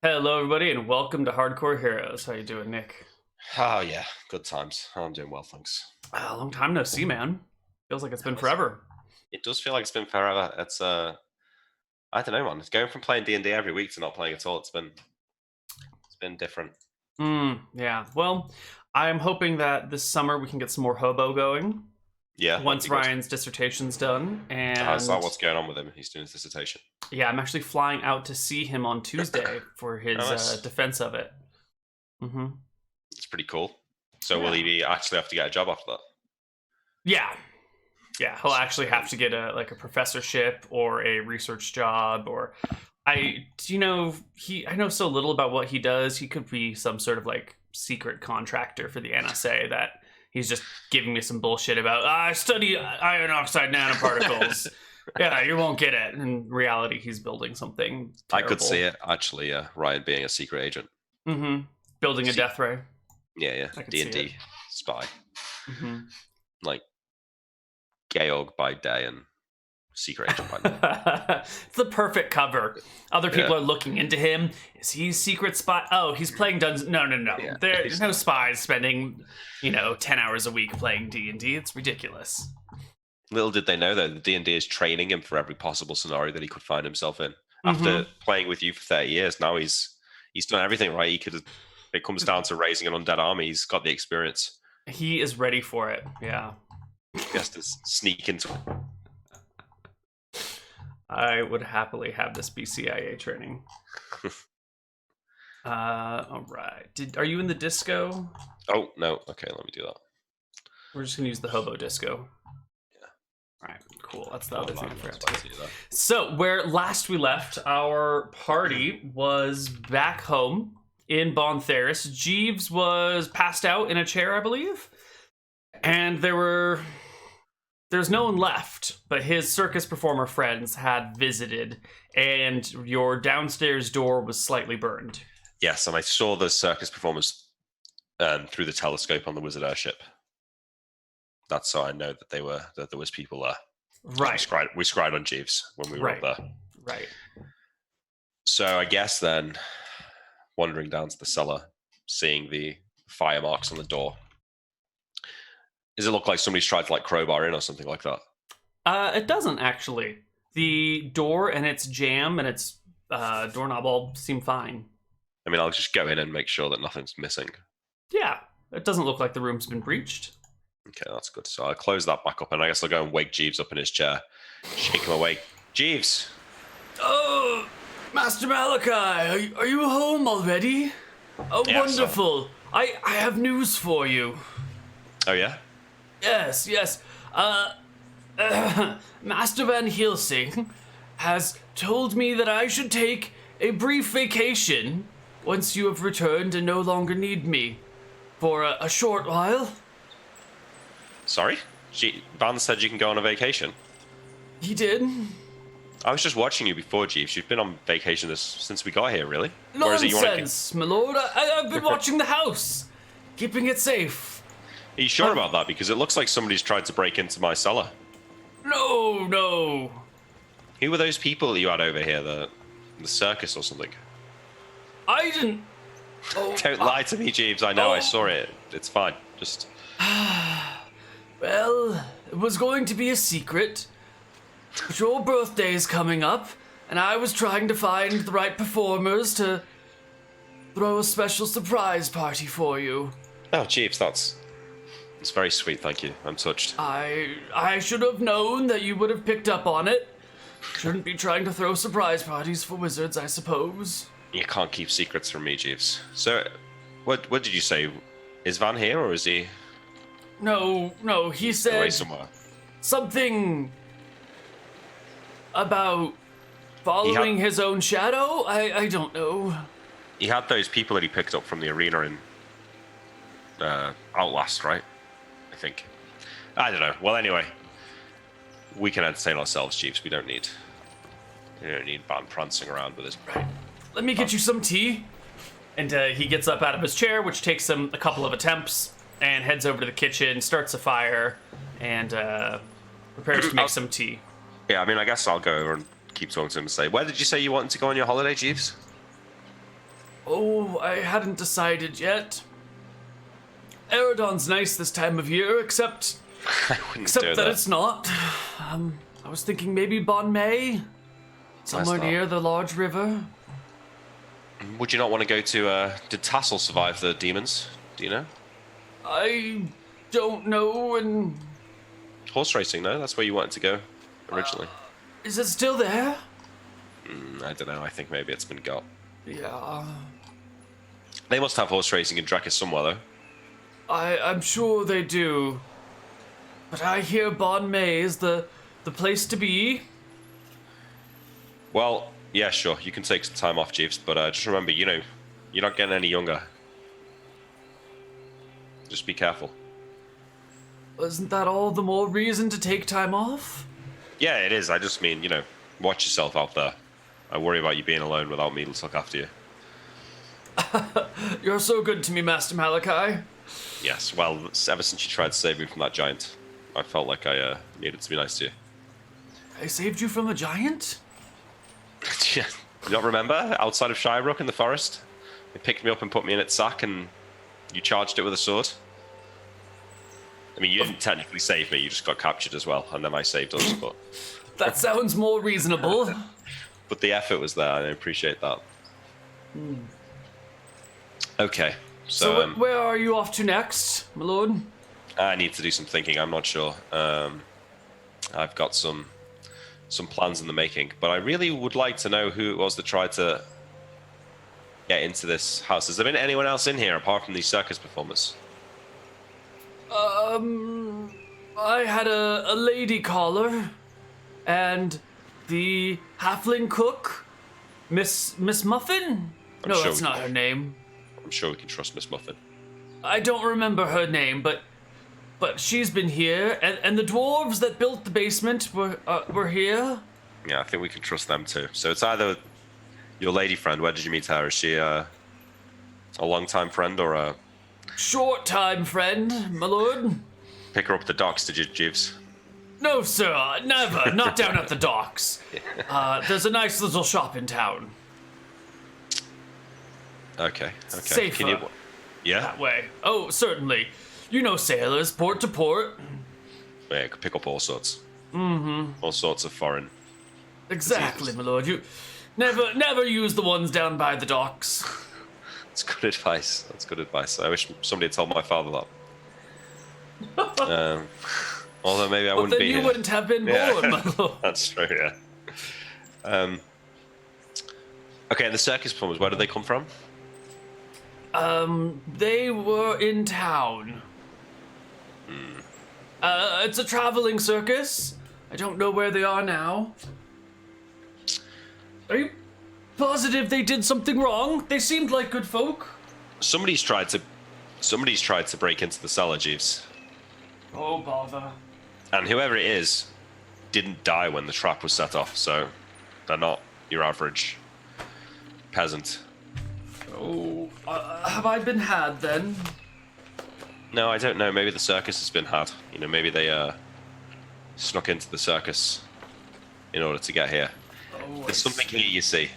Hello, everybody, and welcome to Hardcore Heroes. How you doing, Nick? Oh yeah, good times. I'm doing well, thanks. A long time no see, man. Feels like it's been forever. It does feel like it's been forever. I don't know, man. It's going from playing D&D every week to not playing at all. It's been different. Yeah. Well, I'm hoping that this summer we can get some more hobo going. Yeah. Once Ryan's dissertation's done, and Is that what's going on with him? He's doing his dissertation. Yeah, I'm actually flying out to see him on Tuesday for his Nice. defense of it. It's pretty cool. So will he actually have to get a job after that? Yeah. Yeah, he'll actually have to get a professorship or a research job, or I know so little about what he does. He could be some sort of secret contractor for the NSA that he's just giving me some bullshit about. I study iron oxide nanoparticles. Yeah, you won't get it. In reality, he's building something terrible. I could see it actually. Ryan being a secret agent. Building a death ray. Yeah. D&D spy. Like Georg by day and secret agent by night. It's the perfect cover. Other people are looking into him. Is he a secret spy? Oh, he's playing Dungeons. No. Yeah. There's no spies spending 10 hours a week playing D&D. It's ridiculous. Little did they know, though, the D&D is training him for every possible scenario that he could find himself in. After playing with you for 30 years, now he's done everything right. If it comes down to raising an undead army, he's got the experience. He is ready for it, yeah. He has to sneak into it. I would happily have this be CIA training. All right. Are you in the disco? Oh, no. Okay, let me do that. We're just going to use the hobo disco. All right, cool. That's the other thing I forgot to do. So, where last we left, our party was back home in Bontheris. Jeeves was passed out in a chair, I believe. And there's no one left, but his circus performer friends had visited, and your downstairs door was slightly burned. Yes, and I saw the circus performers through the telescope on the wizard airship. That's how I know that there was people there. Right. We scryed on Jeeves when we were up there. Right. So I guess then, wandering down to the cellar, seeing the fire marks on the door, does it look like somebody's tried to crowbar in or something like that? It doesn't actually. The door and its jamb and its doorknob all seem fine. I mean, I'll just go in and make sure that nothing's missing. Yeah, it doesn't look like the room's been breached. Okay, that's good. So I'll close that back up, and I guess I'll go and wake Jeeves up in his chair. Shake him awake. Jeeves! Oh, Master Malachi, are you home already? Oh, yeah, wonderful. So. I have news for you. Oh, yeah? Yes. Master Van Helsing has told me that I should take a brief vacation once you have returned and no longer need me for a short while. Sorry? Van said you can go on a vacation. He did. I was just watching you before, Jeeves. You've been on vacation since we got here, really? Nonsense, my lord. I've been watching the house, keeping it safe. Are you sure about that? Because it looks like somebody's tried to break into my cellar. No. Who were those people that you had over here? The circus or something? I didn't... Don't lie to me, Jeeves. I know, I saw it. It's fine. Just... Well, it was going to be a secret. But your birthday is coming up, and I was trying to find the right performers to throw a special surprise party for you. Oh, Jeeves, that's very sweet, thank you. I'm touched. I should have known that you would have picked up on it. Shouldn't be trying to throw surprise parties for wizards, I suppose. You can't keep secrets from me, Jeeves. So, what did you say? Is Van here, or is he... No, he said away somewhere. Something about following his own shadow? I don't know. He had those people that he picked up from the arena in Outlast, right? I think. I don't know. Well, anyway, we can entertain ourselves, Jeeves. We don't need Van prancing around with his... Right. Let me get you some tea. And he gets up out of his chair, which takes him a couple of attempts, and heads over to the kitchen, starts a fire, and prepares to make some tea. Yeah, I mean, I guess I'll go over and keep talking to him and say, where did you say you wanted to go on your holiday, Jeeves? Oh, I hadn't decided yet. Eridon's nice this time of year, except that it's not. I was thinking maybe Bon May, somewhere near the large river. Would you not want to go to? Did Tassel survive the demons? Do you know? I don't know. And horse racing, no? That's where you wanted to go originally. Is it still there? I don't know. I think maybe it's been got. Yeah. They must have horse racing in Drakis somewhere, though. I'm sure they do. But I hear Bon May is the place to be. Well, yeah, sure. You can take some time off, Jeeves, but just remember, you're not getting any younger. Just be careful. Isn't that all the more reason to take time off? Yeah, it is. I just mean, watch yourself out there. I worry about you being alone without me to look after you. You're so good to me, Master Malachi. Yes, well, ever since you tried to save me from that giant, I felt like I needed to be nice to you. I saved you from a giant? Yeah. You don't remember? Outside of Shirebrook in the forest? They picked me up and put me in its sack and you charged it with a sword? I mean, you didn't technically save me, you just got captured as well, and then I saved us, but... That sounds more reasonable. But the effort was there, and I appreciate that. Okay, so where are you off to next, my lord? I need to do some thinking, I'm not sure. I've got some plans in the making, but I really would like to know who it was that tried to get into this house. Has there been anyone else in here apart from these circus performers? I had a lady caller, and the halfling cook, Miss Muffin? No, that's not her name. I'm sure we can trust Miss Muffin. I don't remember her name, but she's been here, and the dwarves that built the basement were here. Yeah, I think we can trust them too. So it's either your lady friend. Where did you meet her? Is she a long-time friend or a short-time friend, my lord? Pick her up at the docks, did you, Jeeves? No, sir, never. Not down at the docks. There's a nice little shop in town. Okay. Safer. Yeah? That way. Oh, certainly. You know sailors, port to port. Yeah, you could pick up all sorts. Mm-hmm. All sorts of foreign. Exactly, my lord. You never use the ones down by the docks. That's good advice. I wish somebody had told my father that. Although maybe I wouldn't be here. Then you wouldn't have been born, my lord. That's true, yeah. Okay, and the circus performers, where did they come from? They were in town. It's a traveling circus. I don't know where they are now. Are you positive they did something wrong? They seemed like good folk. Somebody's tried to break into the cellar, Jeeves. Oh, bother. And whoever it is didn't die when the trap was set off, so they're not your average peasant. Oh, have I been had then? No, I don't know. Maybe the circus has been had. Maybe they snuck into the circus in order to get here. Oh, There's something here, you see.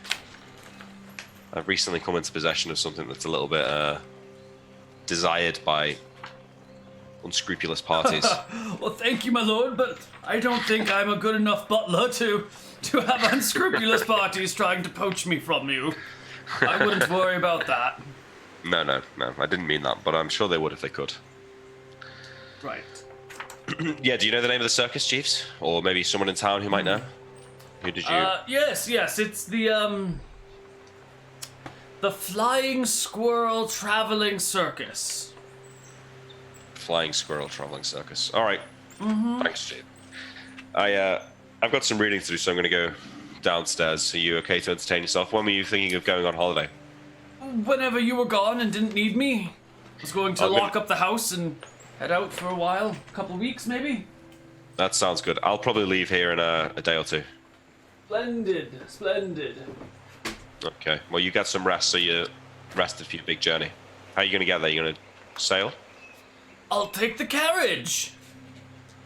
I've recently come into possession of something that's a little bit desired by unscrupulous parties. Well, thank you, my lord, but I don't think I'm a good enough butler to have unscrupulous parties trying to poach me from you. I wouldn't worry about that. No, I didn't mean that, but I'm sure they would if they could. Right. Yeah, do you know the name of the circus, Chiefs? Or maybe someone in town who might know? Who did you... Yes, it's the Flying Squirrel Traveling Circus. Flying Squirrel Traveling Circus. All right. Mm-hmm. Thanks, Chief. I've got some reading to do, so I'm going to go downstairs. Are you okay to entertain yourself? When were you thinking of going on holiday? Whenever you were gone and didn't need me. I was going to lock up the house and head out for a while. A couple of weeks, maybe? That sounds good. I'll probably leave here in a day or two. Splendid. Okay. Well, you get some rest, so you're rested for your big journey. How are you going to get there? You going to sail? I'll take the carriage.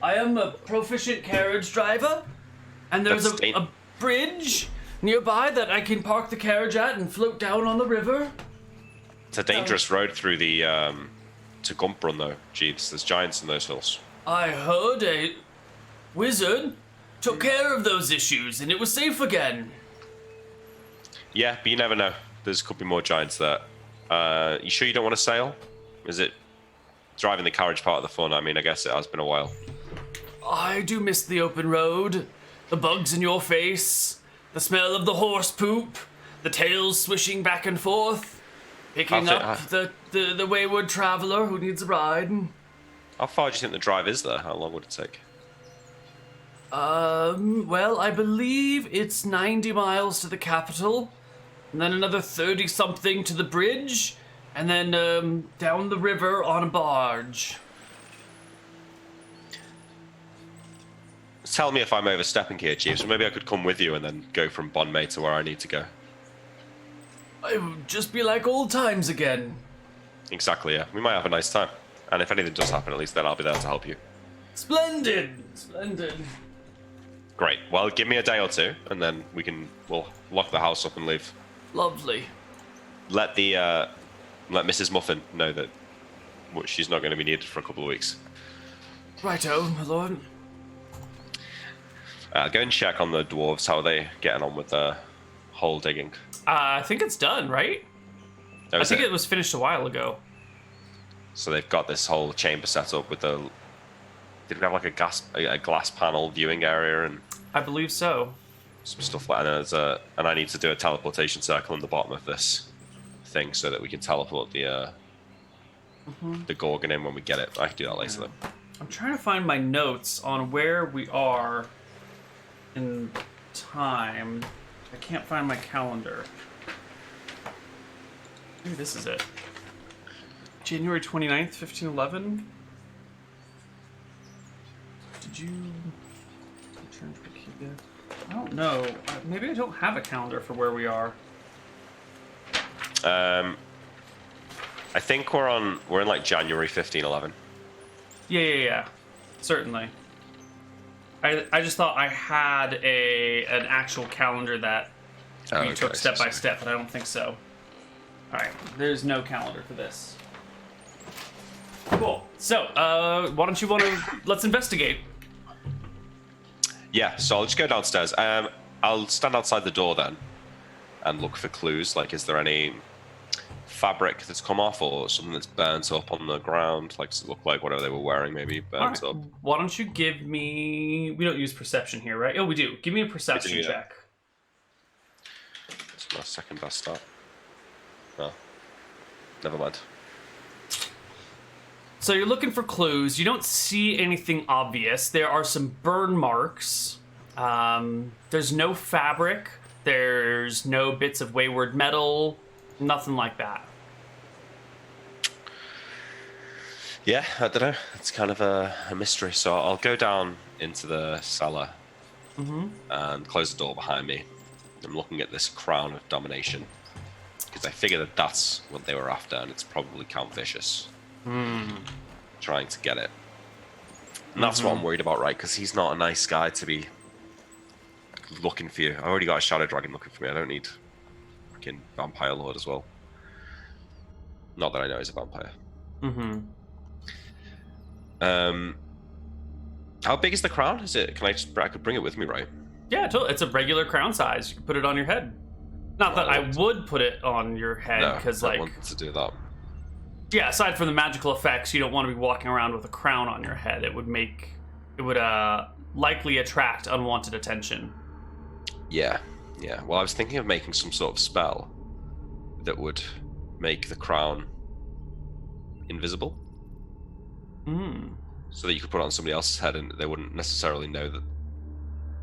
I am a proficient carriage driver, and there's a bridge nearby that I can park the carriage at and float down on the river. It's a dangerous road through the to Gumprun, though. Jeeves, there's giants in those hills. I heard a wizard took care of those issues, and it was safe again. Yeah, but you never know. There's could be more giants there. You sure you don't want to sail? Is it driving the carriage part of the fun? I mean, I guess it has been a while. I do miss the open road, the bugs in your face, the smell of the horse poop, the tails swishing back and forth, picking up the wayward traveler who needs a ride. How far do you think the drive is there? How long would it take? Well, I believe it's 90 miles to the capital, and then another 30-something to the bridge, and then down the river on a barge. Tell me if I'm overstepping here, Chief, so maybe I could come with you and then go from Bonmay to where I need to go. It would just be like old times again. Exactly, yeah. We might have a nice time. And if anything does happen, at least then I'll be there to help you. Splendid! Splendid. Great. Well, give me a day or two, and then we'll lock the house up and leave. Lovely. Let Mrs. Muffin know that she's not going to be needed for a couple of weeks. Righto, my lord. Go and check on the dwarves. How are they getting on with the hole digging? I think it's done, right? I think it was finished a while ago. So they've got this whole chamber set up with the... Did we have like a glass panel viewing area and... I believe so. Some stuff like that. And I need to do a teleportation circle in the bottom of this thing so that we can teleport the Gorgon in when we get it. I can do that later though. I'm trying to find my notes on where we are in time. I can't find my calendar. Maybe this is it. January 29th, 1511? Did you return to Akiba? I don't know. Maybe I don't have a calendar for where we are. I think we're in like January 1511. Yeah. Certainly. I just thought I had an actual calendar that we took step by step, but I don't think so. Alright, there's no calendar for this. Cool. So, why don't you let's investigate. Yeah, so I'll just go downstairs. I'll stand outside the door then and look for clues. Like, is there any fabric that's come off or something that's burnt up on the ground? Like, does it look like whatever they were wearing maybe burnt up? Why don't you give me... We don't use perception here, right? Oh, we do. Give me a perception check. That's my second best start. Oh. Never mind. So you're looking for clues. You don't see anything obvious. There are some burn marks. There's no fabric. There's no bits of wayward metal. Nothing like that. Yeah, I don't know. It's kind of a mystery. So I'll go down into the cellar and close the door behind me. I'm looking at this crown of domination because I figure that that's what they were after, and it's probably Count Vicious. Trying to get it. And that's what I'm worried about, right? Because he's not a nice guy to be looking for you. I already got a Shadow Dragon looking for me. I don't need fucking Vampire Lord as well. Not that I know he's a vampire. How big is the crown? Is it? I could bring it with me, right? Yeah, totally. It's a regular crown size. You can put it on your head. Not that I would put it on your head, because I want to do that. Yeah, aside from the magical effects, you don't want to be walking around with a crown on your head. It would likely attract unwanted attention. Yeah. Well, I was thinking of making some sort of spell that would make the crown invisible. So that you could put it on somebody else's head and they wouldn't necessarily know that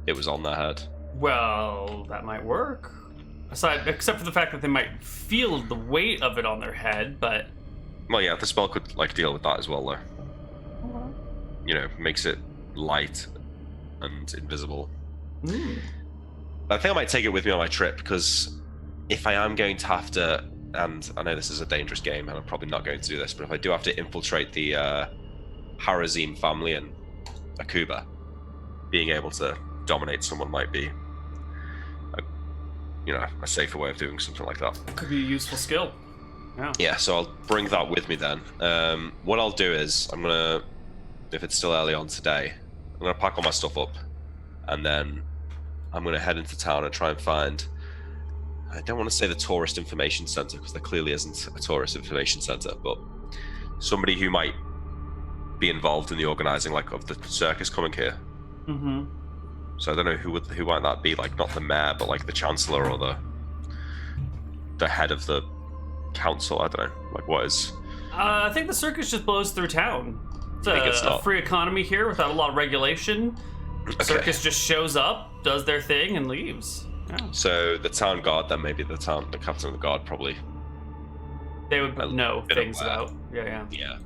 it was on their head. Well, that might work. Except for the fact that they might feel the weight of it on their head, but... Well, yeah, the spell could deal with that as well, though. You know, makes it light and invisible. I think I might take it with me on my trip, because if I am going to have to, and I know this is a dangerous game, and I'm probably not going to do this, but if I do have to infiltrate the Harazim family in Akuba, being able to dominate someone might be a safer way of doing something like that. Could be a useful skill. Yeah, so I'll bring that with me then. What I'll do is I'm gonna, if it's still early on today, I'm gonna pack all my stuff up, and then I'm gonna head into town and try and find. I don't want to say the tourist information center because there clearly isn't a tourist information center, but somebody who might be involved in the organizing, like, of the circus coming here. Mm-hmm. So I don't know who might that be, like, not the mayor, but like the chancellor or the head of the council. I don't know, like, what is. I think the circus just blows through town. It's a free economy here without a lot of regulation. Okay. Circus just shows up, does their thing, and leaves. Yeah. So the town guard, then maybe the captain of the guard probably. They would know things about. Yeah.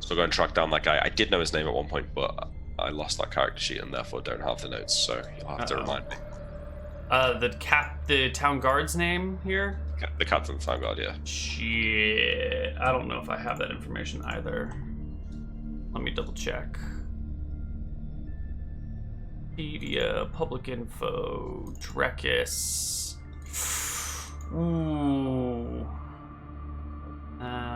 So I'll go and track down that guy. I did know his name at one point, but I lost that character sheet and therefore don't have the notes. So you'll have to remind me. The town guard's name here. The captain of the town guard, yeah. Shit, I don't know if I have that information either. Let me double check. Media, public info, Drekis. Ooh.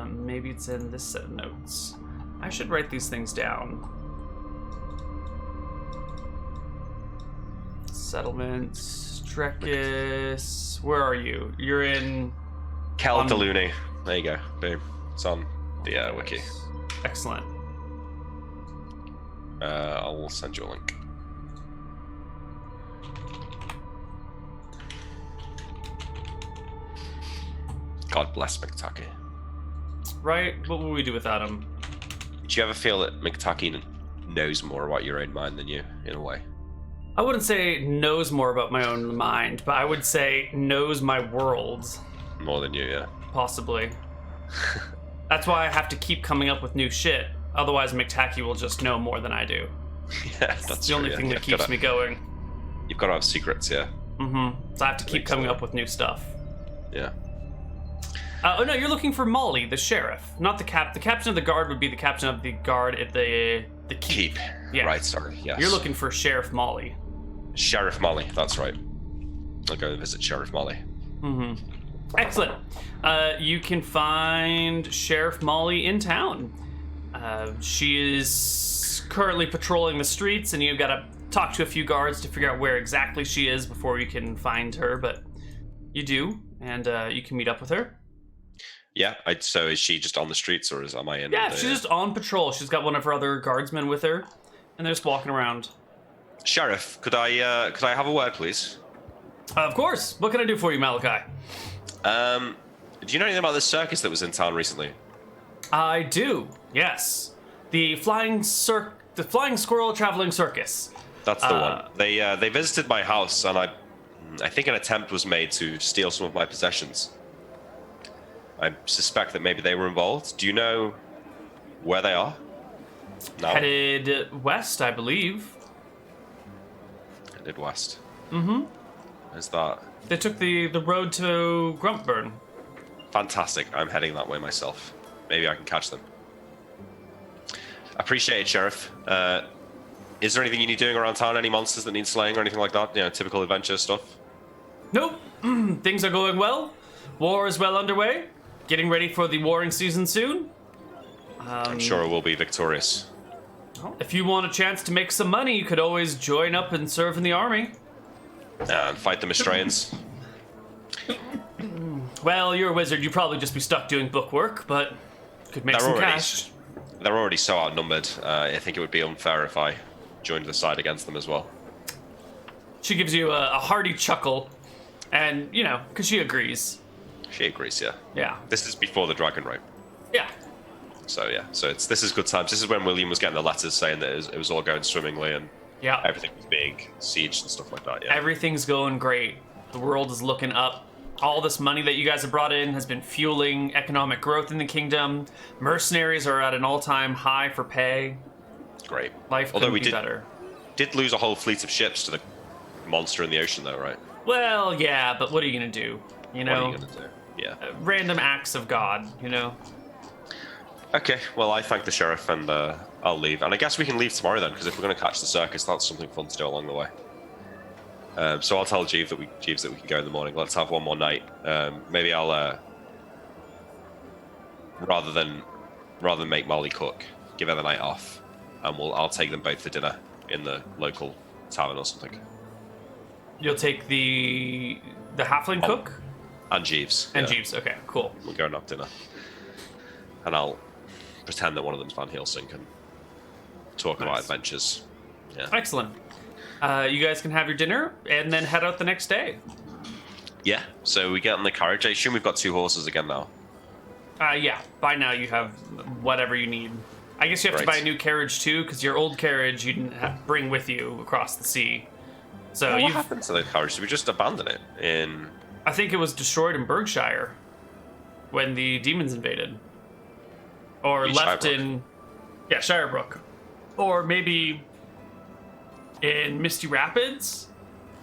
Maybe it's in this set of notes. I should write these things down. Settlements, Drekis. Where are you? You're in... Caledoluni. There you go. Boom. It's on the wiki. Excellent. I'll send you a link. God bless McTucky. Right? What would we do without him? Did you ever feel that McTucky knows more about your own mind than you, in a way? I wouldn't say knows more about my own mind, but I would say knows my world. More than you, yeah. Possibly. That's why I have to keep coming up with new shit. Otherwise, McTacky will just know more than I do. Yeah, that's the only thing that keeps me going. You've got to have secrets, yeah. Mm-hmm. So I have to keep coming up with new stuff. Yeah. Oh no, you're looking for Molly, the sheriff, not the The captain of the guard would be the captain of the guard at the keep. Yeah. Right. Sorry. Yes. You're looking for Sheriff Molly. Sheriff Molly. That's right. I'll go visit Sheriff Molly. Mm-hmm. Excellent. You can find Sheriff Molly in town. She is currently patrolling the streets, and you've got to talk to a few guards to figure out where exactly she is before you can find her. But you do, and you can meet up with her. Yeah, so is she just on the streets, or am I in? Yeah, she's just on patrol. She's got one of her other guardsmen with her, and they're just walking around. Sheriff, could I have a word, please? Of course. What can I do for you, Malachi? Do you know anything about this circus that was in town recently? I do. Yes, the flying squirrel traveling circus. That's the one. They visited my house, and I think an attempt was made to steal some of my possessions. I suspect that maybe they were involved. Do you know where they are? No. Headed west, I believe. Headed west. Mm-hmm. Where's that? They took the road to Grumpburn. Fantastic. I'm heading that way myself. Maybe I can catch them. Appreciate it, Sheriff. Is there anything you need doing around town? Any monsters that need slaying or anything like that? You know, typical adventure stuff? Nope. Things are going well. War is well underway. Getting ready for the warring season soon. I'm sure it will be victorious. If you want a chance to make some money, you could always join up and serve in the army. And fight the Mistrayans. Well, you're a wizard. You'd probably just be stuck doing book work, but could make some cash. They're already so outnumbered. I think it would be unfair if I joined the side against them as well. She gives you a hearty chuckle, and, you know, because she agrees. She agrees, yeah. Yeah. This is before the dragon rape. Yeah. So, yeah. So this is good times. This is when William was getting the letters saying that it was all going swimmingly and everything was being sieged and stuff like that, yeah. Everything's going great. The world is looking up. All this money that you guys have brought in has been fueling economic growth in the kingdom. Mercenaries are at an all-time high for pay. Great. Life couldn't be better. Did lose a whole fleet of ships to the monster in the ocean, though, right? Well, yeah, but what are you going to do? You know? What are you going to do? Yeah. Random acts of God, you know? Okay, well, I thank the sheriff, and I'll leave. And I guess we can leave tomorrow, then, because if we're going to catch the circus, that's something fun to do along the way. So I'll tell Jeeves that we can go in the morning. Let's have one more night. Maybe I'll rather than make Molly cook, give her the night off, and I'll take them both for dinner in the local tavern or something. You'll take the halfling cook and Jeeves. And Jeeves. Okay, cool. We'll go and have dinner, and I'll pretend that one of them's Van Helsing and talk about adventures. Yeah. Excellent. You guys can have your dinner and then head out the next day. Yeah. So we get on the carriage. I assume we've got 2 horses again now. Yeah. By now you have whatever you need. I guess you have to buy a new carriage too, because your old carriage you didn't bring with you across the sea. So what happened to the carriage? Did we just abandon it in? I think it was destroyed in Berkshire when the demons invaded, or left in Shirebrook, or maybe in Misty Rapids.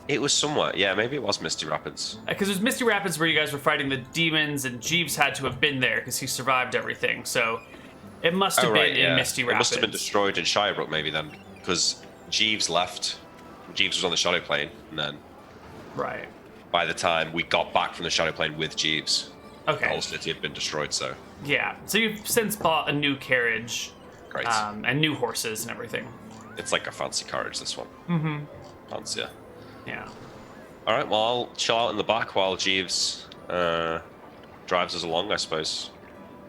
It was somewhat, yeah. Maybe it was Misty Rapids. Because it was Misty Rapids where you guys were fighting the demons, and Jeeves had to have been there because he survived everything. So it must have been in Misty Rapids. It must have been destroyed in Shirebrook, maybe then, because Jeeves left. Jeeves was on the Shadow Plane, and then by the time we got back from the Shadow Plane with Jeeves, the whole city had been destroyed. So so you've since bought a new carriage, great, and new horses and everything. It's like a fancy carriage, this one. Fancier. Yeah. All right. Well, I'll chill out in the back while Jeeves drives us along, I suppose.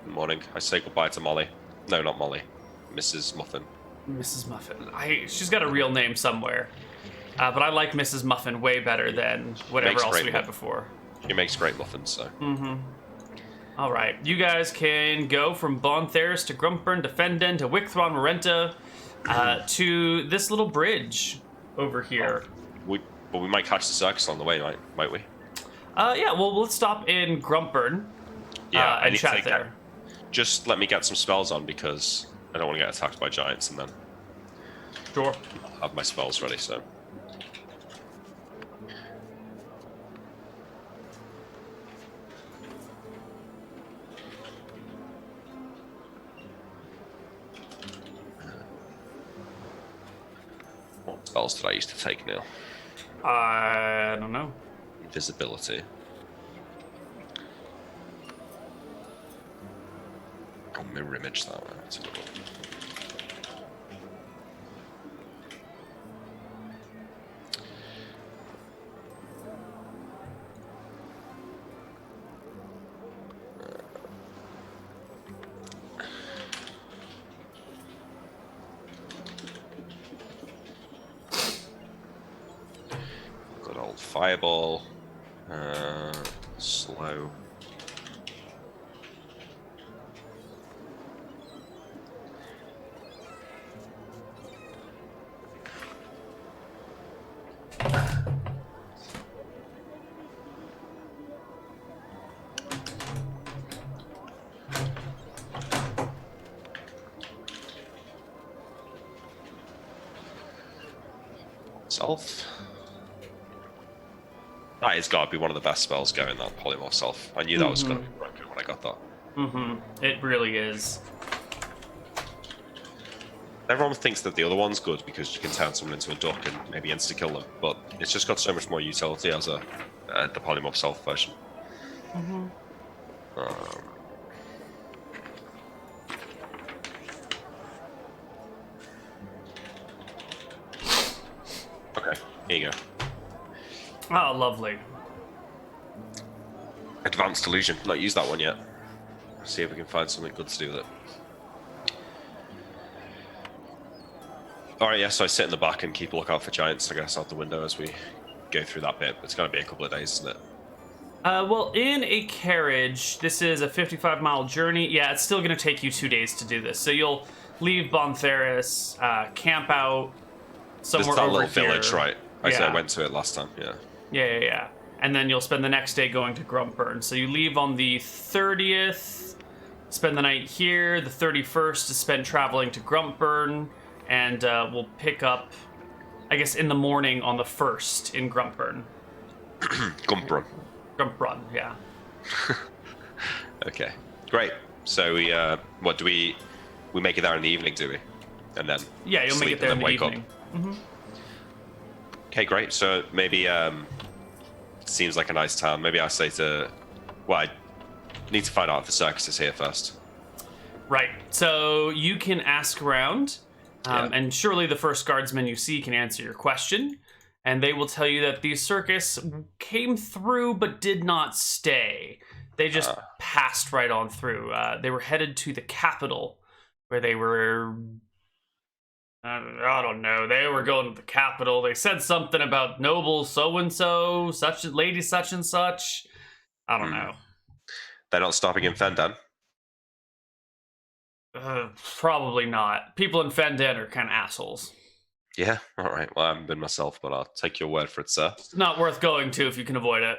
In the morning, I say goodbye to Molly. No, not Molly. Mrs. Muffin. Mrs. Muffin. She's got a real name somewhere. But I like Mrs. Muffin way better than whatever else we had before. She makes great muffins, so. All right. You guys can go from Bontheris to Grumpburn to Fenden to Wickthron Marenta to this little bridge over here. But we might catch the circus on the way, might we? Yeah, well, let's stop in Grumpburn and chat there. Just let me get some spells on, because I don't want to get attacked by giants, and then I'll have my spells ready, so. What spells did I used to take, Neal? I don't know. Invisibility. Oh, mirror image that one. That's a good one. Good old fireball. Slow. Self. That has got to be one of the best spells going, that Polymorph Self. I knew that was going to be broken when I got that. It really is. Everyone thinks that the other one's good because you can turn someone into a duck and maybe insta-kill them, but it's just got so much more utility as the Polymorph Self version. Okay, here you go. Oh, lovely. Advanced Illusion. Not used that one yet. See if we can find something good to do with it. Alright, yeah, so I sit in the back and keep a lookout for giants, I guess, out the window as we go through that bit. It's going to be a couple of days, isn't it? Well, in a carriage, this is a 55-mile journey. Yeah, it's still going to take you 2 days to do this. So you'll leave Bontheris, camp out somewhere over little here. Village, right? I went to it last time, yeah. Yeah. And then you'll spend the next day going to Grumpburn. So you leave on the 30th, spend the night here. The 31st is spent traveling to Grumpburn, and we'll pick up, I guess, in the morning on the 1st in Grumpburn. Grumpburn, yeah. Okay, great. So we make it there in the evening, do we? And then you'll make it there in the evening. Okay, great. So maybe seems like a nice town. Maybe I say I need to find out if the circus is here first. Right. So you can ask around, and surely the first guardsman you see can answer your question. And they will tell you that the circus came through but did not stay. They just passed right on through. They were headed to the capital, where they were... I don't know. They were going to the capital. They said something about noble so-and-so, such a lady such and such. I don't know. They're not stopping in Fendan? Probably not. People in Fendan are kind of assholes. Yeah, all right. Well, I haven't been myself, but I'll take your word for it, sir. It's not worth going to if you can avoid it.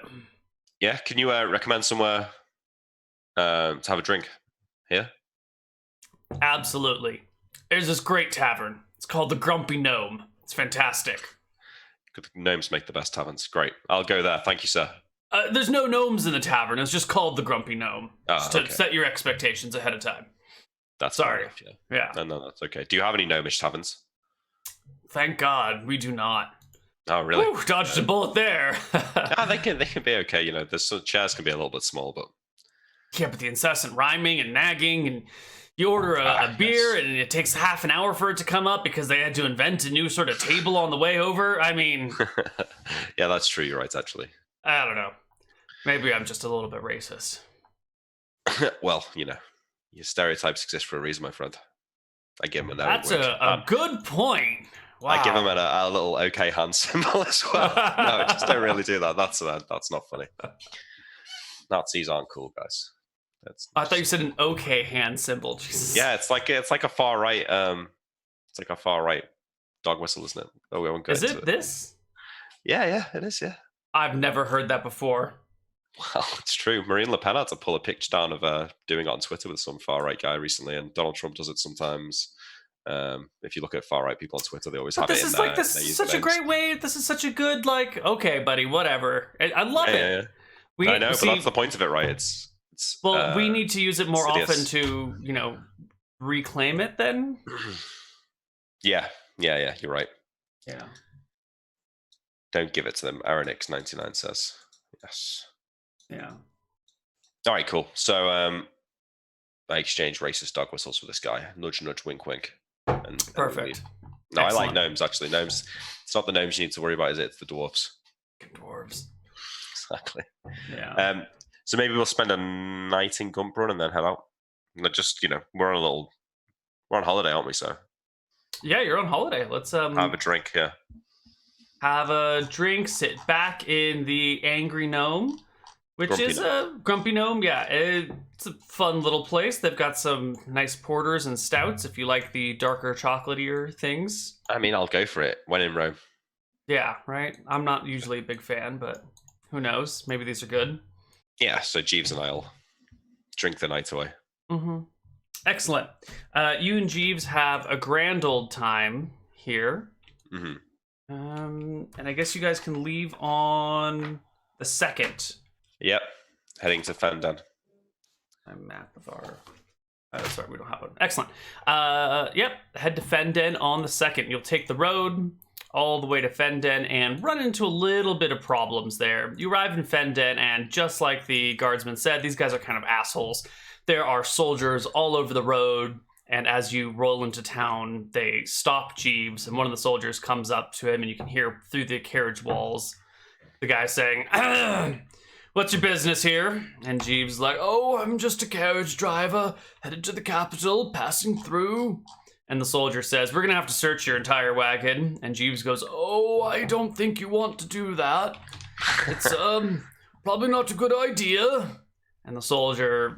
Yeah, can you recommend somewhere to have a drink here? Absolutely. There's this great tavern. It's called the Grumpy Gnome. It's fantastic. Good gnomes make the best taverns. Great. I'll go there. Thank you, sir. There's no gnomes in the tavern. It's just called the Grumpy Gnome. Just to set your expectations ahead of time. That's sorry. Enough, yeah. No, that's okay. Do you have any gnomish taverns? Thank God, we do not. Oh, really? Ooh, dodged a bullet there. They can be okay. You know, the chairs can be a little bit small, but yeah, but the incessant rhyming and nagging, and you order a beer, and it takes half an hour for it to come up because they had to invent a new sort of table on the way over. I mean, yeah, that's true. You're right, actually. I don't know. Maybe I'm just a little bit racist. Well, you know, your stereotypes exist for a reason, my friend. I give him an That's a good point. Wow. I give him a little okay hand symbol as well. No, just don't really do that. That's not funny. Nazis aren't cool, guys. I thought you said an okay hand symbol. Jesus. Yeah, it's like a far right. It's like a far right dog whistle, isn't it? Oh, we won't go. Is it this? Yeah, it is. Yeah. I've never heard that before. Well, it's true. Marine Le Pen had to pull a picture down of doing it on Twitter with some far right guy recently, and Donald Trump does it sometimes. If you look at far right people on Twitter, they always have it in there. This is such a great way. This is such a good, like, okay, buddy, whatever. I love it. Yeah. I know, but that's the point of it, right? It's we need to use it more often to, you know, reclaim it then. Yeah, you're right. Yeah. Don't give it to them. Aronix99 says. Yes. Yeah. All right, cool. So I exchanged racist dog whistles with this guy. Nudge, nudge, wink, wink. Perfect. No, excellent. I like gnomes, actually. Gnomes. It's not the gnomes you need to worry about, is it? It's the dwarves. Dwarves. Exactly. Yeah. So maybe we'll spend a night in Gumprun and then head out. Just, you know, we're on holiday, aren't we? So. Yeah, you're on holiday. Let's have a drink. Yeah. Have a drink. Sit back in the Angry Gnome, which Grumpy is a Grumpy Gnome. Yeah, it's a fun little place. They've got some nice porters and stouts if you like the darker, chocolatier things. I mean, I'll go for it when in Rome. Yeah, right. I'm not usually a big fan, but who knows? Maybe these are good. Yeah, so Jeeves and I'll drink the night away. Mm-hmm. Excellent. You and Jeeves have a grand old time here. Mm-hmm. And I guess you guys can leave on the 2nd. Yep. Heading to Fendan. A map of our... sorry, we don't have one. Excellent. Yep. Head to Fendan on the 2nd. You'll take the road all the way to Fendan and run into a little bit of problems there. You arrive in Fendan, and just like the guardsman said, these guys are kind of assholes. There are soldiers all over the road, and as you roll into town, they stop Jeeves, and one of the soldiers comes up to him, and you can hear through the carriage walls the guy saying, "What's your business here?" And Jeeves is like, "Oh, I'm just a carriage driver, headed to the capital, passing through." And the soldier says, "We're going to have to search your entire wagon." And Jeeves goes, "Oh, I don't think you want to do that. It's probably not a good idea." And the soldier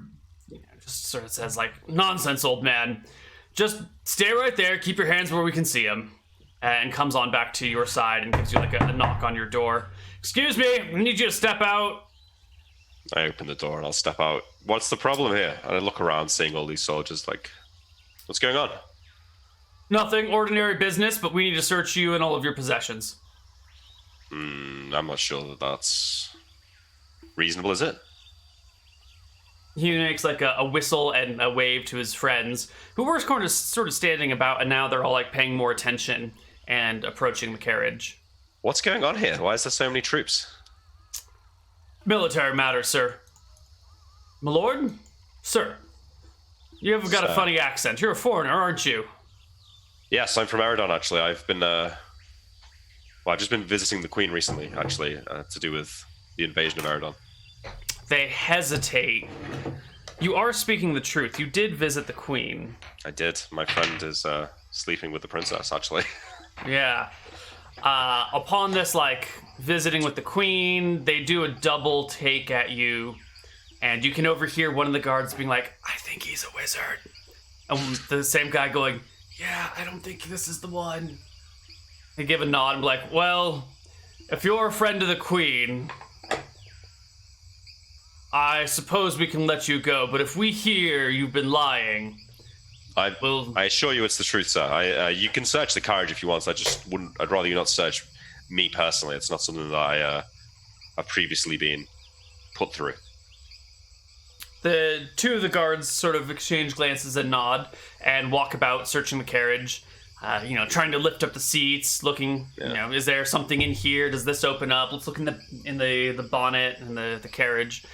just sort of says, like, "Nonsense, old man. Just stay right there, keep your hands where we can see them." And comes on back to your side and gives you like a knock on your door. "Excuse me, I need you to step out." I open the door and I'll step out. "What's the problem here?" And I look around, seeing all these soldiers, like, what's going on? "Nothing, ordinary business, but we need to search you and all of your possessions." I'm not sure that that's reasonable, is it? He makes like a whistle and a wave to his friends, who were sort of standing about, and now they're all like paying more attention and approaching the carriage. "What's going on here? Why is there so many troops?" "Military matters, sir." "My lord?" "Sir." You have got a funny accent. You're a foreigner, aren't you? Yes, I'm from Eridon, actually. I've been, I've just been visiting the Queen recently, actually, to do with the invasion of Eridon. They hesitate. You are speaking the truth. You did visit the Queen. I did. My friend is sleeping with the princess, actually. Yeah. Upon this, visiting with the Queen, they do a double take at you, and you can overhear one of the guards being like, I think he's a wizard. And the same guy going, yeah, I don't think this is the one. They give a nod and be like, well, if you're a friend of the Queen, I suppose we can let you go, but if we hear you've been lying, I assure you it's the truth, sir. You can search the carriage if you want. I'd rather you not search me personally. It's not something that I've previously been put through. The two of the guards sort of exchange glances and nod and walk about searching the carriage, trying to lift up the seats, looking, is there something in here? Does this open up? Let's look in the bonnet and the carriage.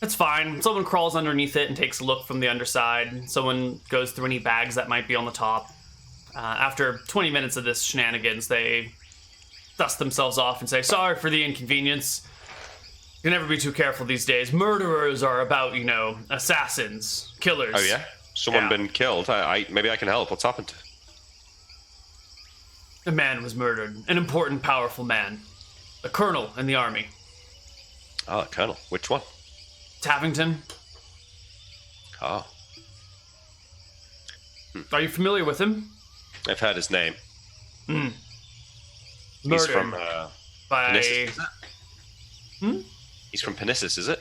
It's fine. Someone crawls underneath it and takes a look from the underside. Someone goes through any bags that might be on the top. After 20 minutes of this shenanigans, they dust themselves off and say, sorry for the inconvenience. You can never be too careful these days. Murderers are about, assassins, killers. Oh, yeah? Someone been killed? Maybe I can help. What's happened? A man was murdered. An important, powerful man. A colonel in the army. Oh, a colonel. Which one? Tappington. Oh. Are you familiar with him? I've heard his name. Murdered. He's from by... Penissus, is it? He's from Penissus, is it?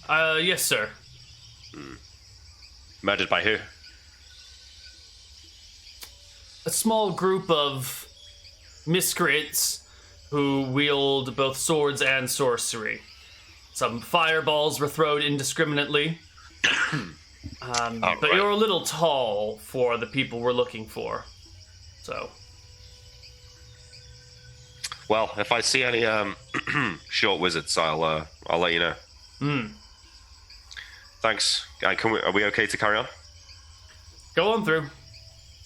Yes, sir. Murdered by who? A small group of miscreants who wield both swords and sorcery. Some fireballs were thrown indiscriminately. But you're a little tall for the people we're looking for. So. Well, if I see any short wizards, I'll let you know. Thanks. Are we okay to carry on? Go on through.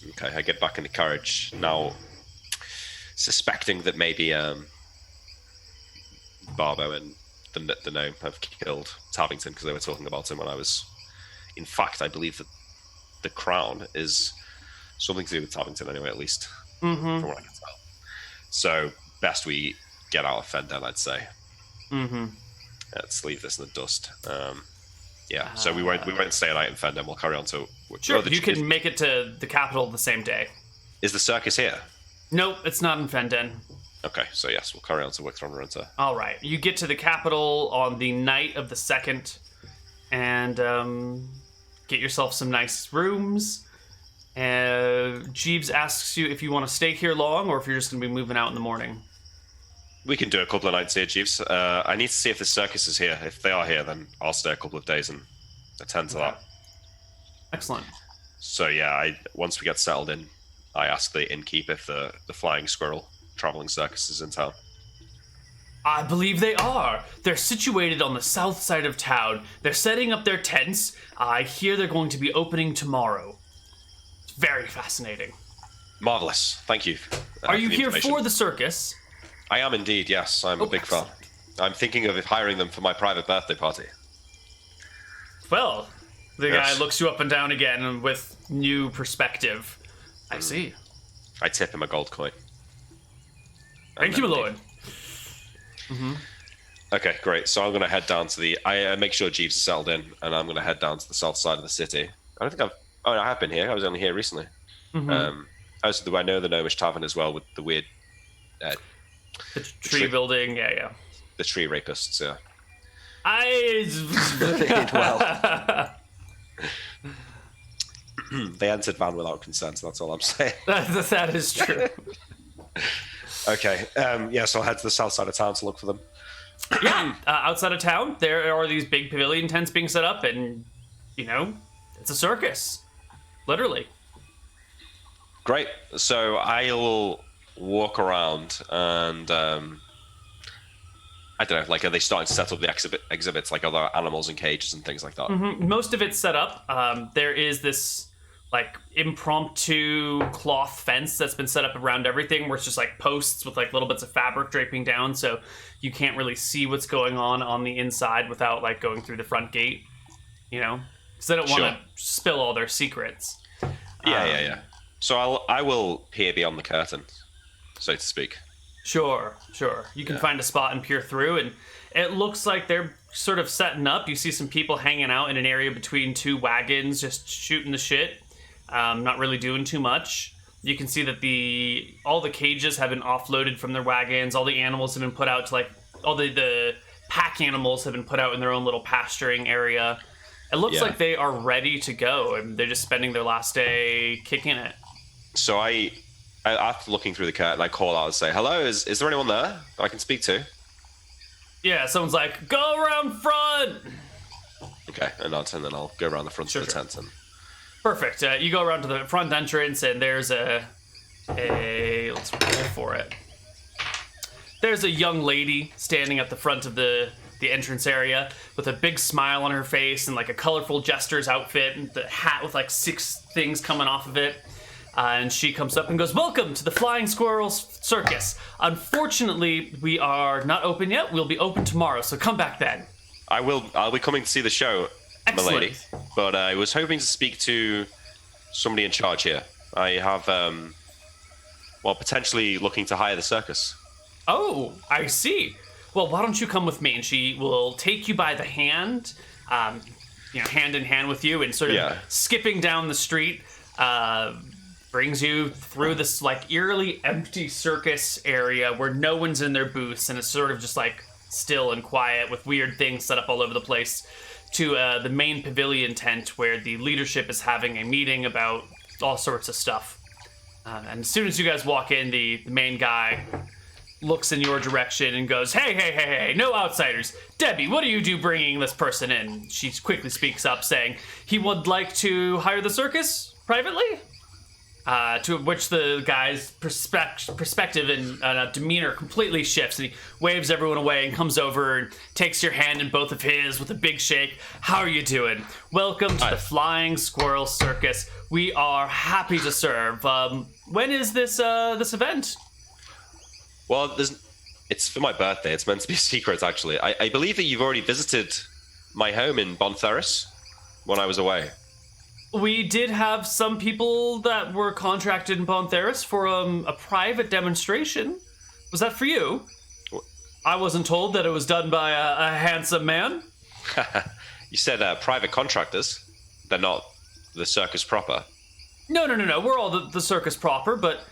Okay, I get back in the carriage now, suspecting that maybe Barbo and the gnome have killed Tappington because they were talking about him when I was. In fact, I believe that the crown is something to do with Tappington anyway, at least from what I can tell. So best we get out of Fenden, I'd say. Let's leave this in the dust. So we won't stay a night in Fenden. We'll carry on to. Sure, you can make it to the capital the same day. Is the circus here? Nope, it's not in Fenden. Okay, so yes, we'll carry on to Wicktron. All right, you get to the capital on the night of the 2nd, and get yourself some nice rooms. Jeeves asks you if you want to stay here long, or if you're just going to be moving out in the morning. We can do a couple of nights here, Jeeves. I need to see if the circus is here. If they are here, then I'll stay a couple of days and attend to that. Excellent. So yeah, once we get settled in, I ask the innkeep if the Flying Squirrel traveling circus is in town. I believe they are. They're situated on the south side of town. They're setting up their tents. I hear they're going to be opening tomorrow. It's very fascinating. Marvelous. Thank you. Are you here for the circus? I am indeed, yes. I'm a big fan. I'm thinking of hiring them for my private birthday party. Well, the guy looks you up and down again with new perspective. I see. I tip him a gold coin. Thank you, my lord. Okay, great. So I'm going to head down to I make sure Jeeves is settled in, and I'm going to head down to the south side of the city. I have been here. I was only here recently. I know the Gnomish Tavern as well with the weird... the tree building, yeah. The tree rapists, yeah. They entered van without consent, that's all I'm saying. That is true. Okay, so I'll head to the south side of town to look for them. Outside of town, there are these big pavilion tents being set up, and, it's a circus. Literally. Great. So I'll walk around and I don't know, like, are they starting to set up the exhibits, like other animals in cages and things like that? Most of it's set up. There is this like impromptu cloth fence that's been set up around everything, where it's just like posts with like little bits of fabric draping down, so you can't really see what's going on the inside without like going through the front gate, you know, because they don't want to spill all their secrets. Yeah. So I will peer beyond the curtain, so to speak. Sure. You can find a spot and peer through, and it looks like they're sort of setting up. You see some people hanging out in an area between two wagons, just shooting the shit, not really doing too much. You can see that all the cages have been offloaded from their wagons. All the animals have been put out to like all the pack animals have been put out in their own little pasturing area. It looks like they are ready to go, and they're just spending their last day kicking it. So after looking through the curtain, I call out and say, "Hello, is there anyone there I can speak to?" Yeah, someone's like, "Go around front!" Okay, and then I'll go around the front of the tent. And... Perfect. You go around to the front entrance, and there's let's roll for it. There's a young lady standing at the front of the entrance area with a big smile on her face and like a colorful jester's outfit and the hat with like 6 things coming off of it. And she comes up and goes, "Welcome to the Flying Squirrels Circus. Unfortunately, we are not open yet. We'll be open tomorrow, so come back then." I'll be coming to see the show, milady. But I was hoping to speak to somebody in charge here. I have, potentially looking to hire the circus. Oh, I see. Well, why don't you come with me, and she will take you by the hand, hand in hand with you, and sort of skipping down the street, brings you through this like eerily empty circus area where no one's in their booths, and it's sort of just like still and quiet with weird things set up all over the place, to the main pavilion tent where the leadership is having a meeting about all sorts of stuff. And as soon as you guys walk in, the main guy looks in your direction and goes, hey, no outsiders. Debbie, what do you do bringing this person in? She quickly speaks up, saying he would like to hire the circus privately. To which the guy's perspective and demeanor completely shifts, and he waves everyone away and comes over and takes your hand in both of his with a big shake. "How are you doing? Welcome to the Flying Squirrel Circus. We are happy to serve. When is this event?" Well, it's for my birthday. It's meant to be a secret, actually. I believe that you've already visited my home in Bontheris when I was away. We did have some people that were contracted in Bontheris for a private demonstration. Was that for you? I wasn't told that it was done by a handsome man. You said private contractors. They're not the circus proper. No. We're all the circus proper, but,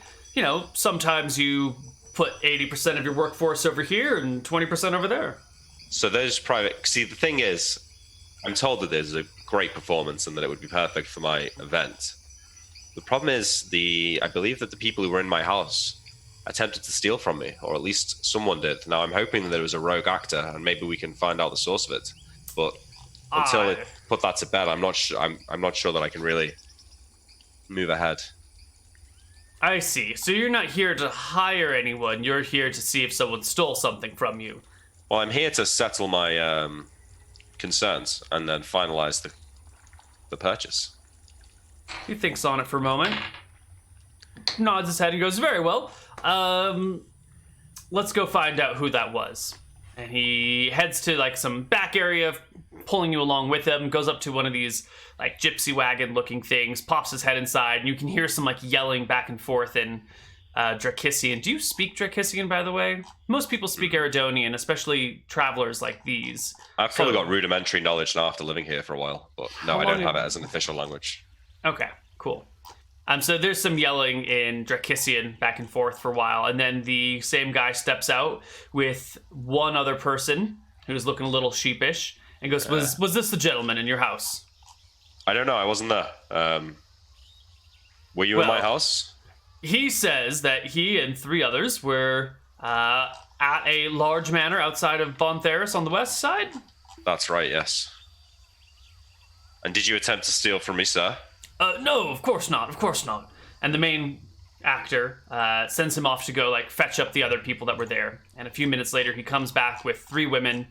sometimes you put 80% of your workforce over here and 20% over there. So those private... See, the thing is, I'm told that there's a great performance and that it would be perfect for my event. The problem is, I believe that the people who were in my house attempted to steal from me, or at least someone did. Now, I'm hoping that there was a rogue actor, and maybe we can find out the source of it. But until I put that to bed, I'm not sure that I can really move ahead. I see. So you're not here to hire anyone. You're here to see if someone stole something from you. Well, I'm here to settle my concerns and then finalize the purchase. He thinks on it for a moment, nods his head and goes, "Very well. Let's go find out who that was." And he heads to like some back area, pulling you along with him, goes up to one of these like gypsy wagon looking things, pops his head inside, and you can hear some like yelling back and forth in Dracissian. Do you speak Dracissian, by the way? Most people speak Eridonian, especially travelers like these. I've probably got rudimentary knowledge now after living here for a while, but no, I don't have it as an official language. Okay, cool. So there's some yelling in Dracissian back and forth for a while, and then the same guy steps out with one other person who's looking a little sheepish and goes, was this the gentleman in your house? I don't know, I wasn't there. Were you in my house? He says that he and 3 others were at a large manor outside of Bontheris on the west side. That's right, yes. And did you attempt to steal from me, sir? No, of course not. And the main actor sends him off to go like fetch up the other people that were there. And a few minutes later, he comes back with 3 women,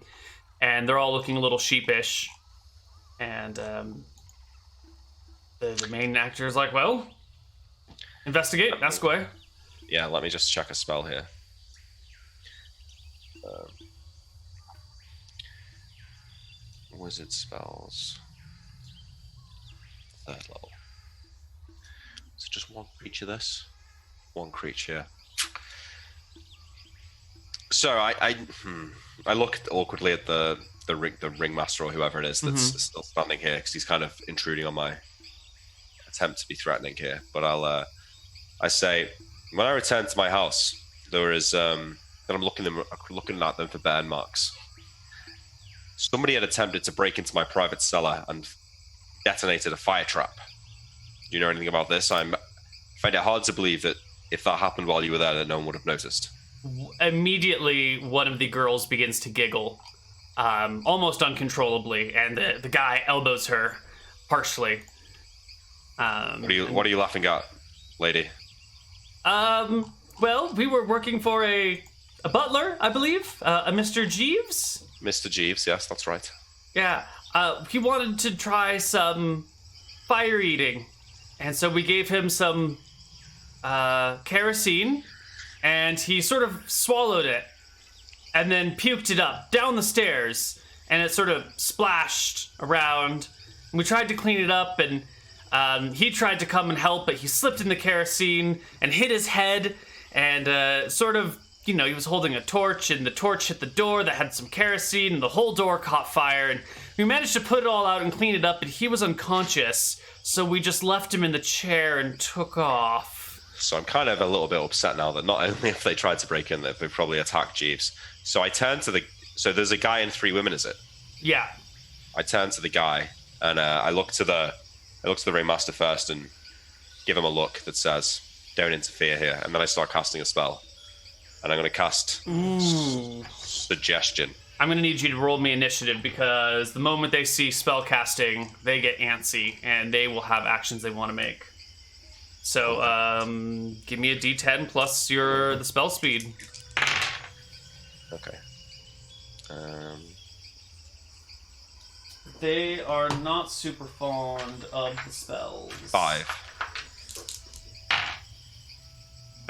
and they're all looking a little sheepish. And the main actor is like, well, investigate, ask away. Yeah, let me just check a spell here. Wizard spells. 3rd level. So just one creature this? One creature. So I look awkwardly at the ringmaster or whoever it is that's still standing here, because he's kind of intruding on my attempt to be threatening here. But I say, when I return to my house, there is then I'm looking at them for burn marks. Somebody had attempted to break into my private cellar and detonated a fire trap. Do you know anything about this? I find it hard to believe that if that happened while you were there, that no one would have noticed. Immediately, one of the girls begins to giggle, almost uncontrollably, and the guy elbows her harshly. What are you laughing at, lady? Well, we were working for a butler, I believe, a Mr. Jeeves. Mr. Jeeves, yes, that's right. Yeah, he wanted to try some fire eating, and so we gave him some kerosene, and he sort of swallowed it, and then puked it up down the stairs, and it sort of splashed around. And we tried to clean it up, and he tried to come and help, but he slipped in the kerosene and hit his head, and sort of, you know, he was holding a torch, and the torch hit the door that had some kerosene, and the whole door caught fire, and we managed to put it all out and clean it up, and he was unconscious, so we just left him in the chair and took off. So I'm kind of a little bit upset now that not only have they tried to break in, they've probably attacked Jeeves. So I turn to so there's a guy and 3 women, is it? Yeah. I turn to the guy, and I look to the ringmaster first and give him a look that says, "Don't interfere here," and then I start casting a spell. And I'm going to cast Suggestion. I'm going to need you to roll me initiative, because the moment they see spell casting, they get antsy, and they will have actions they want to make. So, give me a d10 plus the spell speed. Okay. They are not super fond of the spells. 5.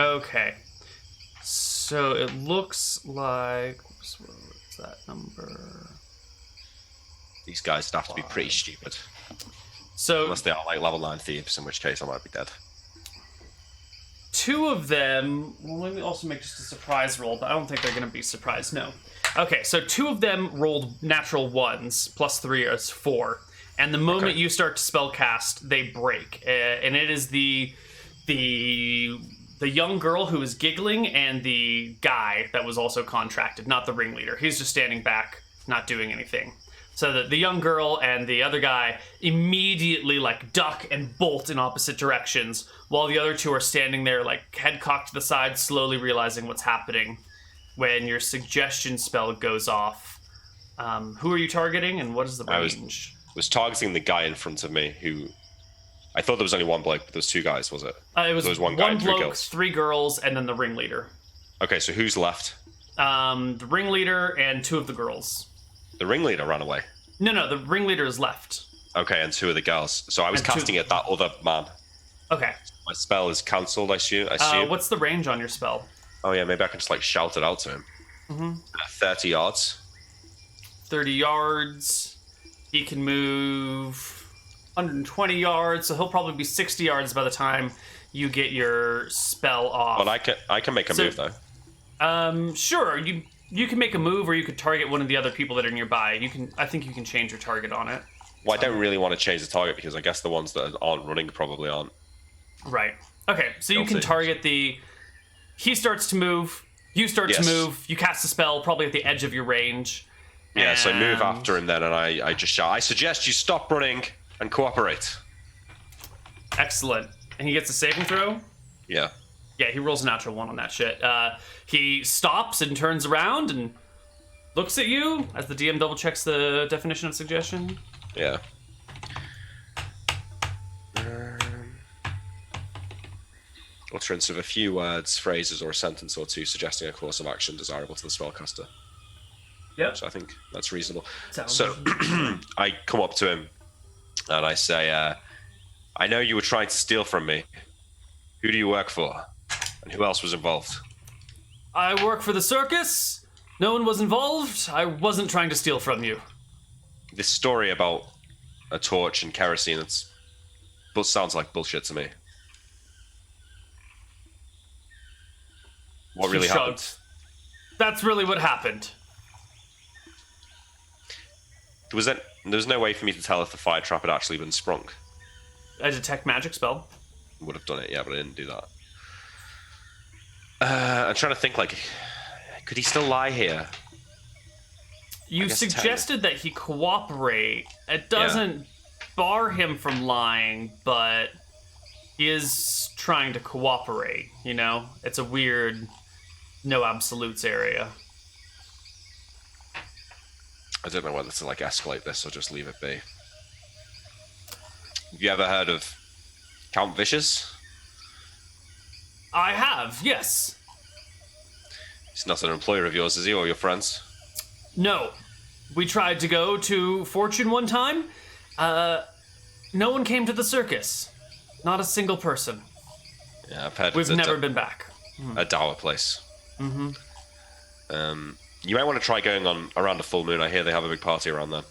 Okay. So it looks like... What's that number? These guys would have to be pretty stupid. So, unless they are like level 9 thieves, in which case I might be dead. 2 of them... Well, let me also make just a surprise roll, but I don't think they're going to be surprised. No. Okay, so 2 of them rolled natural 1s, plus 3 is 4. And the moment you start to spell cast, they break. And it is the young girl who was giggling and the guy that was also contracted, not the ringleader. He's just standing back, not doing anything. So the young girl and the other guy immediately like duck and bolt in opposite directions, while the other 2 are standing there like head cocked to the side, slowly realizing what's happening. When your suggestion spell goes off, who are you targeting and what is the range? I was targeting the guy in front of me who... I thought there was only one bloke, but there was 2 guys, was it? It was one guy and 3 bloke, girls. 3 girls, and then the ringleader. Okay, so who's left? The ringleader and 2 of the girls. The ringleader ran away? No, the ringleader is left. Okay, and 2 of the girls. So I was casting at that other man. Okay. My spell is cancelled, I assume. What's the range on your spell? Oh yeah, maybe I can just like shout it out to him. 30 yards. 30 yards. He can move 120 yards, so he'll probably be 60 yards by the time you get your spell off. Well, I can make a move though. Sure. You can make a move, or you could target one of the other people that are nearby. I think you can change your target on it. Well, I don't really want to change the target because I guess the ones that aren't running probably aren't. Right. Okay, so you can target he starts to move, you start to move, you cast a spell probably at the edge of your range. Yeah, so I move after him then, and I just shout, "I suggest you stop running and cooperate." Excellent. And he gets a saving throw? Yeah. Yeah, he rolls a natural 1 on that shit. He stops and turns around and looks at you as the DM double checks the definition of suggestion. Yeah. utterance of a few words, phrases, or a sentence or two suggesting a course of action desirable to the spellcaster. Yep. So I think that's reasonable. Sounds so I come up to him and I say, I know you were trying to steal from me. Who do you work for? And who else was involved? I work for the circus. No one was involved. I wasn't trying to steal from you. This story about a torch and kerosene, but sounds like bullshit to me. What really happened? That's really what happened. There was no way for me to tell if the fire trap had actually been sprung. A detect magic spell. Would have done it, yeah, but I didn't do that. I'm trying to think, like, could he still lie here? You suggested that he cooperate. It doesn't bar him from lying, but he is trying to cooperate, you know? It's a weird, no absolutes area. I don't know whether to, like, escalate this or just leave it be. Have you ever heard of Count Vicious? I have, yes. He's not an employer of yours, is he, or your friends? No. We tried to go to Fortune one time. No one came to the circus. Not a single person. Yeah, I've heard We've never been back. A dour place. Mm-hmm. You might want to try going on around a full moon. I hear they have a big party around there.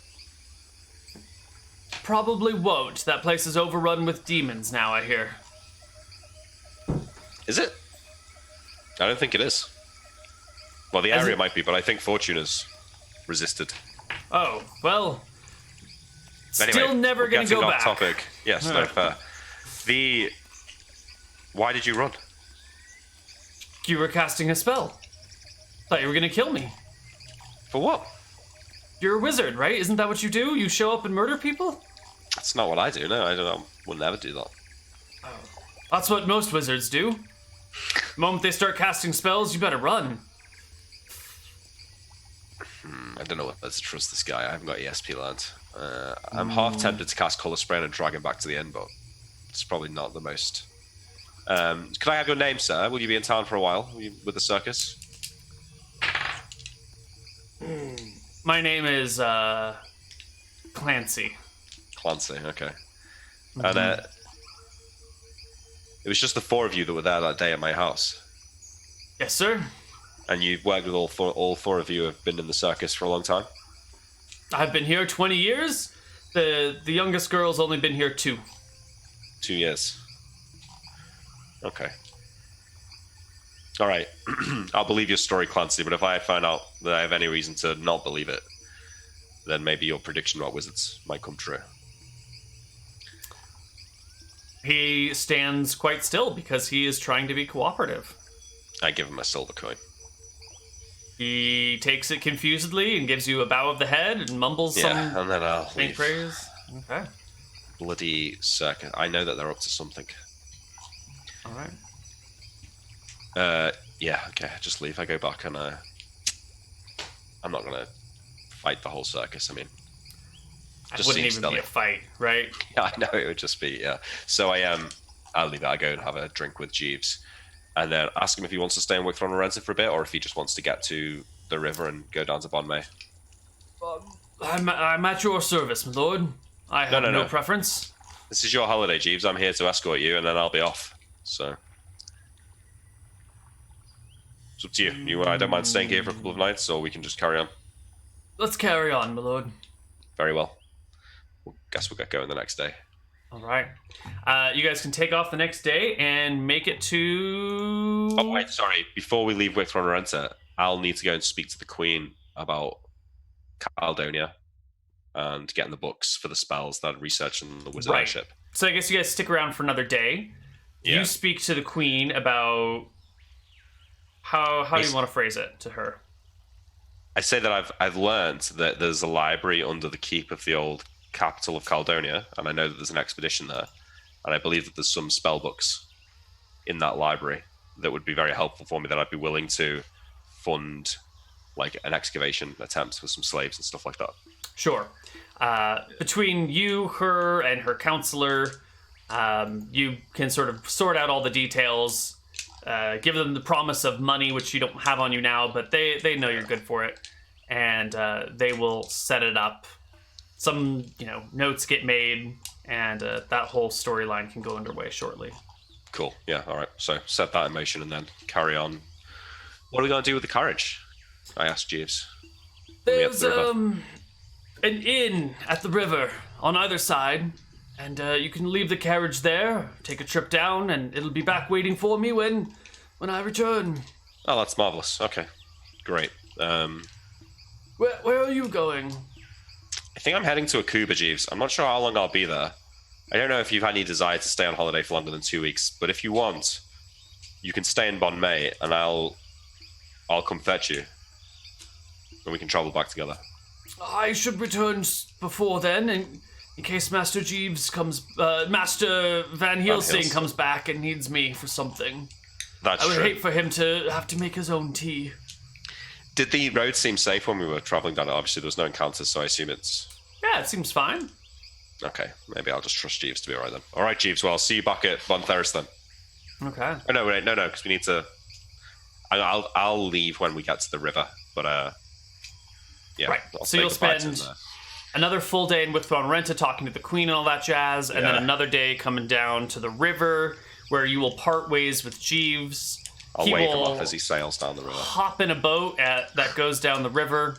Probably won't. That place is overrun with demons now, I hear. Is it? I don't think it is. Well, the area might be, but I think Fortune is resisted. Oh, well. Anyway, still never going to go back. Topic. Yes, no, fair. Why did you run? You were casting a spell. Thought you were going to kill me. For what? You're a wizard, right? Isn't that what you do? You show up and murder people? That's not what I do. No, I don't know. Would never do that. Oh. That's what most wizards do. The moment they start casting spells, you better run. I don't know whether to trust this guy. I haven't got ESP learned. I'm half tempted to cast Colour Spray and drag him back to the end, but it's probably not the most. Could I have your name, sir? Will you be in town for a while with the circus? My name is Clancy. Clancy, okay. And it was just the four of you that were there that day at my house. Yes, sir. And you've worked with all four of you have been in the circus for a long time? I've been here 20 years. The youngest girl's only been here 2. 2 years. Okay. All right. I'll believe your story, Clancy, but if I find out that I have any reason to not believe it, then maybe your prediction about wizards might come true. He stands quite still because he is trying to be cooperative. I give him a silver coin. He takes it confusedly and gives you a bow of the head and mumbles some and then I'll faint leave. praise. Okay. Bloody circus. I know that they're up to something. All right. Yeah, okay, just leave. I go back and I'm not going to fight the whole circus. I mean, It wouldn't even be a fight, right? Yeah, I know, it would just be, yeah. So I'll leave it. I go and have a drink with Jeeves and then ask him if he wants to stay and work for Lorenzo for a bit or if he just wants to get to the river and go down to Bon May. I'm at your service, my lord. I have no preference. This is your holiday, Jeeves. I'm here to escort you and then I'll be off. So it's up to you. I don't mind staying here for a couple of nights or we can just carry on. Let's carry on, my lord. Very well. Guess we'll get going the next day. All right. You guys can take off the next day and make it to... Oh, wait, sorry. Before we leave with Ronarenta, I'll need to go and speak to the Queen about Caldonia and getting the books for the spells that research and the wizard airship. So I guess you guys stick around for another day. Yeah. You speak to the Queen about... How do you want to phrase it to her? I say that I've learned that there's a library under the keep of the old capital of Caldonia, and I know that there's an expedition there, and I believe that there's some spell books in that library that would be very helpful for me, that I'd be willing to fund like an excavation attempt with some slaves and stuff like that. Sure. Between you, her, and her counselor, You can sort of sort out all the details, give them the promise of money, which you don't have on you now, but they know you're good for it, and they will set it up. Some notes get made, and that whole storyline can go underway shortly. Cool. Yeah. All right. So set that in motion and then carry on. What are we going to do with the carriage? I asked Jeeves. There's an inn at the river on either side, and you can leave the carriage there, take a trip down, and it'll be back waiting for me when I return. Oh, that's marvelous. Okay, great. Where are you going? I think I'm heading to Akuban, Jeeves. I'm not sure how long I'll be there. I don't know if you've had any desire to stay on holiday for longer than 2 weeks, but if you want, you can stay in Bon May, and I'll come fetch you, and we can travel back together. I should return before then, in case Master Jeeves Master Van Helsing comes back and needs me for something. That's true. I would hate for him to have to make his own tea. Did the road seem safe when we were traveling down it? Obviously, there was no encounters, so I assume it's... Yeah, it seems fine. Okay, maybe I'll just trust Jeeves to be alright then. Alright, Jeeves, well, I'll see you back at Von Theris then. Okay. Oh, no, because we need to... I'll leave when we get to the river, but, yeah. Right, so you'll spend another full day in Withdrawn Renta talking to the Queen and all that jazz, and then another day coming down to the river, where you will part ways with Jeeves. I'll wave him off as he sails down the river. Hop in a boat that goes down the river,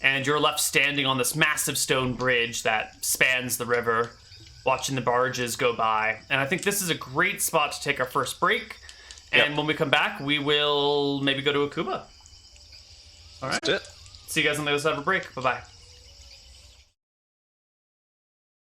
and you're left standing on this massive stone bridge that spans the river, watching the barges go by. And I think this is a great spot to take our first break. And when we come back, we will maybe go to Akuban. All right. That's it. See you guys on the other side of a break. Bye-bye.